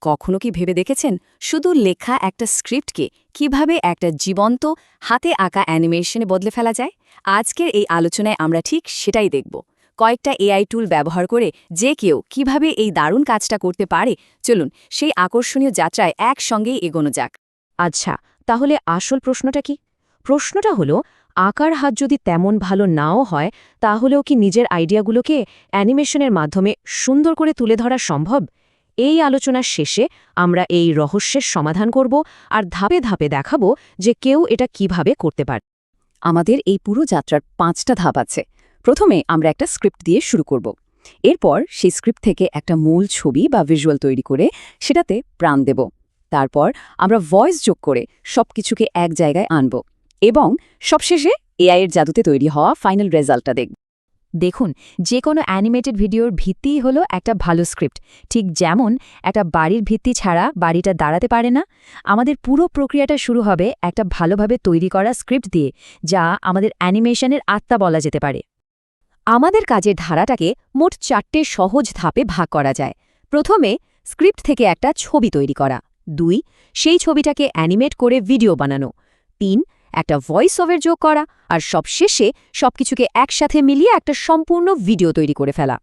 কখনো কি ভেবে দেখেছেন শুধু লেখা একটা স্ক্রিপ্টকে কিভাবে একটা জীবন্ত হাতে আঁকা অ্যানিমেশনে বদলে ফেলা যায়? আজকের এই আলোচনায় আমরা ঠিক সেটাই দেখব। কয়েকটা এআই টুল ব্যবহার করে যে কেউ কিভাবে এই দারুণ কাজটা করতে পারে, চলুন সেই আকর্ষণীয় যাত্রায় একসঙ্গেই এগোনো যাক। আচ্ছা, তাহলে আসল প্রশ্নটা কি? প্রশ্নটা হলো, আঁকার হাত যদি তেমন ভালো নাও হয়, তাহলেও কি নিজের আইডিয়াগুলোকে অ্যানিমেশনের মাধ্যমে সুন্দর করে তুলে ধরা সম্ভব? এই আলোচনার শেষে আমরা এই রহস্যের সমাধান করব আর ধাপে ধাপে দেখাবো যে কেউ এটা কিভাবে করতে পারে। আমাদের এই পুরো যাত্রার 5টা ধাপ আছে। প্রথমে আমরা একটা স্ক্রিপ্ট দিয়ে শুরু করব। এরপর সেই স্ক্রিপ্ট থেকে একটা মূল ছবি বা ভিজুয়াল তৈরি করে সেটাতে প্রাণ দেব। তারপর আমরা ভয়েস যোগ করে সবকিছুকে এক জায়গায় আনব এবং সবশেষে এআই এর জাদুতে তৈরি হওয়া ফাইনাল রেজাল্টটা দেখব। দেখুন, যে কোনো অ্যানিমেটেড ভিডিওর ভিত্তিই হলো একটা ভালো স্ক্রিপ্ট। ঠিক যেমন একটা বাড়ির ভিত্তি ছাড়া বাড়িটা দাঁড়াতে পারে না, আমাদের পুরো প্রক্রিয়াটা শুরু হবে একটা ভালোভাবে তৈরি করা স্ক্রিপ্ট দিয়ে, যা আমাদের অ্যানিমেশনের আত্মা বলা যেতে পারে। আমাদের কাজের ধারাটাকে মোট 4টে সহজ ধাপে ভাগ করা যায়। প্রথমে স্ক্রিপ্ট থেকে একটা ছবি তৈরি করা। 2 সেই ছবিটাকে অ্যানিমেট করে ভিডিও বানানো। 3 একটা ভয়েস ওভার যোগ করা। আর সবশেষে সবকিছুকে একসাথে মিলিয়ে একটা সম্পূর্ণ ভিডিও তৈরি করে ফেলা।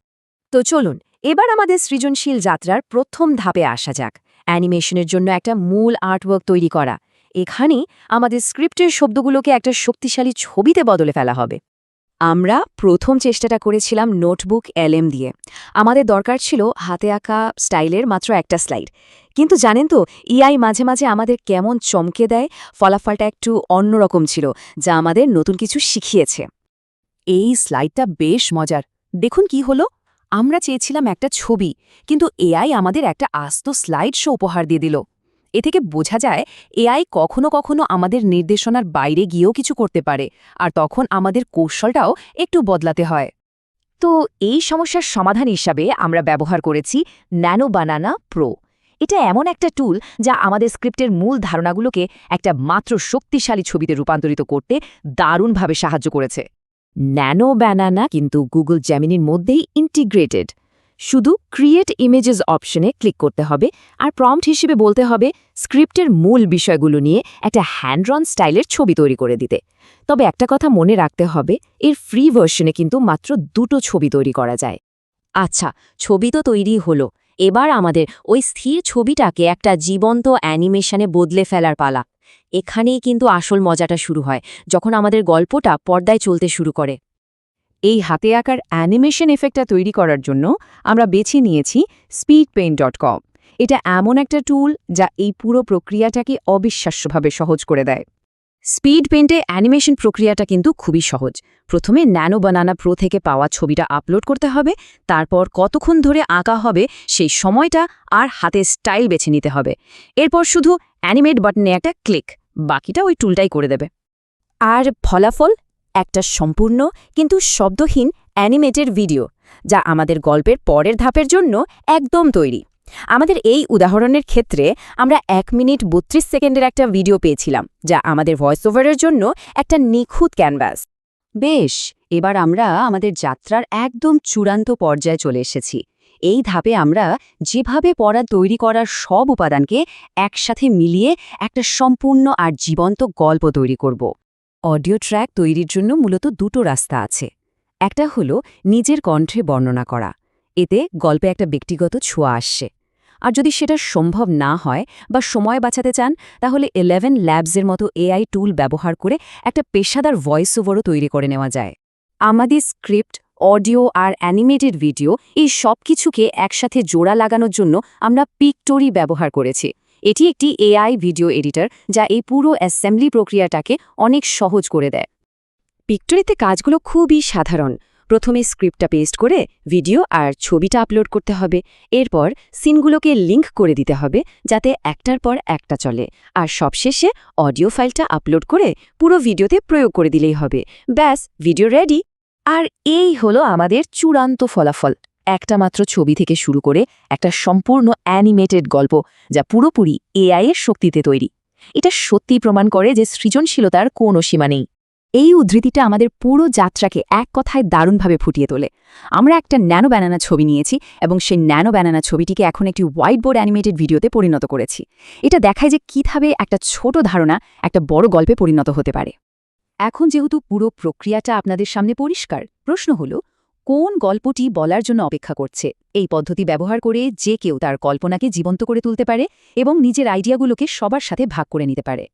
তো চলুন এবার আমাদের সৃজনশীল যাত্রার প্রথম ধাপে আসা যাক, অ্যানিমেশনের জন্য একটা মূল আর্টওয়ার্ক তৈরি করা। এখানেই আমাদের স্ক্রিপ্টের শব্দগুলোকে একটা শক্তিশালী ছবিতে বদলে ফেলা হবে। আমরা প্রথম চেষ্টাটা করেছিলাম নোটবুক এলএম দিয়ে। আমাদের দরকার ছিল হাতে আঁকা স্টাইলের মাত্র একটা স্লাইড। কিন্তু জানেন তো, ইআই মাঝে মাঝে আমাদের কেমন চমকে দেয়। ফলাফলটা একটু অন্যরকম ছিল, যা আমাদের নতুন কিছু শিখিয়েছে। এই স্লাইডটা বেশ মজার। দেখুন কি হলো। আমরা চেয়েছিলাম একটা ছবি, কিন্তু এআই আমাদের একটা আস্ত স্লাইড শো উপহার দিয়ে দিল। এ থেকে বোঝা যায় এআই কখনো কখনো আমাদের নির্দেশনার বাইরে গিয়েও কিছু করতে পারে, আর তখন আমাদের কৌশলটাও একটু বদলাতে হয়। তো এই সমস্যার সমাধান হিসাবে আমরা ব্যবহার করেছি ন্যানো বানানা প্রো। এটা এমন একটা টুল যা আমাদের স্ক্রিপ্টের মূল ধারণাগুলোকে একটা মাত্র শক্তিশালী ছবিতে রূপান্তরিত করতে দারুণভাবে সাহায্য করেছে। ন্যানো বানানা কিন্তু গুগল জেমিনির মধ্যেই ইন্টিগ্রেটেড। শুধু ক্রিয়েট ইমেজেস অপশনে ক্লিক করতে হবে আর প্রম্পট হিসেবে বলতে হবে স্ক্রিপ্টের মূল বিষয়গুলো নিয়ে একটা হ্যান্ড-রন স্টাইলের ছবি তৈরি করে দিতে। তবে একটা কথা মনে রাখতে হবে, এর ফ্রি ভার্সনে কিন্তু মাত্র 2টো ছবি তৈরি করা যায়। আচ্ছা, ছবি তো তৈরি হলো। এবার আমাদের ওই স্থির ছবিটাকে একটা জীবন্ত অ্যানিমেশনে বদলে ফেলার পালা। এখানেই কিন্তু আসল মজাটা শুরু হয়, যখন আমাদের গল্পটা পর্দায় চলতে শুরু করে। এই হাতে আঁকার অ্যানিমেশন এফেক্টটা তৈরি করার জন্য আমরা বেছে নিয়েছি speedpaint.com। এটা এমন একটা টুল যা এই পুরো প্রক্রিয়াটাকে অবিশ্বাস্যভাবে সহজ করে দেয়। স্পিড পেইন্টে অ্যানিমেশন প্রক্রিয়াটা কিন্তু খুবই সহজ। প্রথমে ন্যানো বানানা প্রো থেকে পাওয়া ছবিটা আপলোড করতে হবে, তারপর কতক্ষণ ধরে আঁকা হবে সেই সময়টা আর হাতে স্টাইল বেছে নিতে হবে। এরপর শুধু অ্যানিমেট বাটনে একটা ক্লিক, বাকিটা ওই টুলটাই করে দেবে। আর ফলাফল একটা সম্পূর্ণ কিন্তু শব্দহীন অ্যানিমেটেড ভিডিও, যা আমাদের গল্পের পরের ধাপের জন্য একদম তৈরি। আমাদের এই উদাহরণের ক্ষেত্রে আমরা 1 মিনিট 32 সেকেন্ডের একটা ভিডিও পেয়েছিলাম, যা আমাদের ভয়েস ওভারের জন্য একটা নিখুঁত ক্যানভাস। বেশ, এবার আমরা আমাদের যাত্রার একদম চূড়ান্ত পর্যায়ে চলে এসেছি। এই ধাপে আমরা যেভাবে পড়া তৈরি করার সব উপাদানকে একসাথে মিলিয়ে একটা সম্পূর্ণ আর জীবন্ত গল্প তৈরি করব। অডিও ট্র্যাক তৈরির জন্য মূলত 2টো রাস্তা আছে। একটা হলো নিজের কণ্ঠে বর্ণনা করা, এতে গল্পে একটা ব্যক্তিগত ছোঁয়া আসছে। আর যদি সেটা সম্ভব না হয় বা সময় বাঁচাতে চান, তাহলে 11 ল্যাবসের মতো এআই টুল ব্যবহার করে একটা পেশাদার ভয়েস ওভারও তৈরি করে নেওয়া যায়। আমাদের স্ক্রিপ্ট, অডিও আর অ্যানিমেটেড ভিডিও এই সব কিছুকে একসাথে জোড়া লাগানোর জন্য আমরা পিকটোরি ব্যবহার করেছি। এটি একটি এআই ভিডিও এডিটর যা এই পুরো অ্যাসেম্বলি প্রক্রিয়াটাকে অনেক সহজ করে দেয়। পিকটোরিতে কাজগুলো খুবই সাধারণ। প্রথমে স্ক্রিপ্টটা পেস্ট করে ভিডিও আর ছবিটা আপলোড করতে হবে। এরপর সিনগুলোকে লিঙ্ক করে দিতে হবে, যাতে একটার পর একটা চলে। আর সবশেষে অডিও ফাইলটা আপলোড করে পুরো ভিডিওতে প্রয়োগ করে দিলেই হবে। ব্যাস, ভিডিও রেডি। আর এই হলো আমাদের চূড়ান্ত ফলাফল, একটা মাত্র ছবি থেকে শুরু করে একটা সম্পূর্ণ অ্যানিমেটেড গল্প, যা পুরোপুরি এআই এর শক্তিতে তৈরি। এটা সত্যিই প্রমাণ করে যে সৃজনশীলতার কোনো সীমা নেই। এই উদ্ধৃতিটা আমাদের পুরো যাত্রাকে এক কথায় দারুণভাবে ফুটিয়ে তোলে। আমরা একটা ন্যানো ব্যানানা ছবি নিয়েছি এবং সেই ন্যানো ব্যানানা ছবিটিকে এখন একটি হোয়াইট বোর্ড অ্যানিমেটেড ভিডিওতে পরিণত করেছি। এটা দেখায় যে কীভাবে একটা ছোট ধারণা একটা বড় গল্পে পরিণত হতে পারে। এখন যেহেতু পুরো প্রক্রিয়াটা আপনাদের সামনে পরিষ্কার, প্রশ্ন হল কোন গল্পটি বলার জন্য অপেক্ষা করছে। এই পদ্ধতি ব্যবহার করে যে কেউ তার কল্পনাকে জীবন্ত করে তুলতে পারে এবং নিজের আইডিয়াগুলোকে সবার সাথে ভাগ করে নিতে পারে।